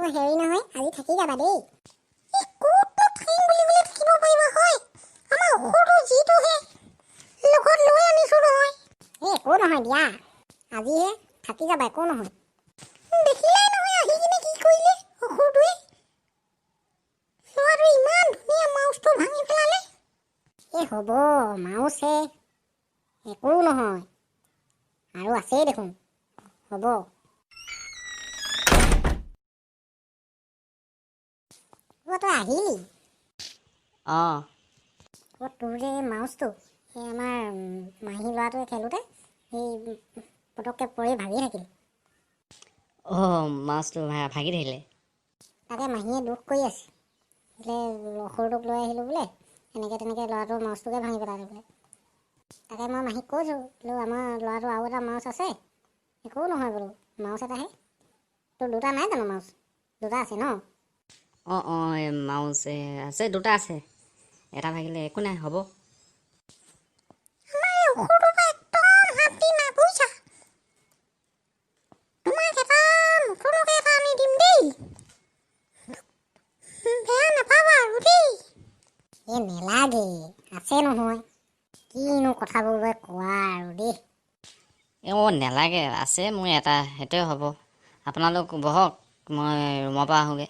হেৰি নহয়, আজি থাকি যাবা দেই। ক'তনো থাকিম বুলি ক'লে থাকিব পাৰিবা হয়? আমাৰ ঔষধো যিটোহে লগত লৈ আনিছো নহয়। একো নহয় দিয়া, আজিহে থাকি যাবা, একো নহয়। দেখিলাই নহয় আহি কিনে কি কৰিলে ঔষধটোৱে। ল'ৰাটো ইমান ধুনীয়া মাউচটো ভাঙি পেলালে। হ'ব মাউচে, একো নহয়, আৰু আছেই দেখোন, হ'ব। তই আহিলি? তোৰ যে মাউচটো সেই আমাৰ মাহী ল'ৰাটোৱে খেলোঁতে সেই পটককৈ পৰি ভাগি থাকিল। মাছটো ভাগি থাকিলে। তাকে মাহীয়ে দুখ কৰি আছে, বোলে সৰুটোক লৈ আহিলোঁ বোলে, এনেকৈ তেনেকৈ ল'ৰাটোৰ মাউচটোকে ভাঙি পেলালে বোলে। তাকে মই মাহীক কৈছোঁ বোলো আমাৰ ল'ৰাটোৰ আৰু এটা মাউচ আছে, একো নহয় বোলো, মাউচ এটাহে। তোৰ দুটা নাই জানো মাউচ? দুটা আছে ন? মাউচ আছে, দুটা আছে, এটা ভাগিলে একো নাই, হ'ব। নেলাগে, আছে নহয়, কিনো কথাবোৰ কোৱা আৰু দেই। নেলাগে, আছে মোৰ এটা, সেইটোৱে হ'ব। আপোনালোক বহক, মই ৰুমৰ পৰা আহোঁগৈ।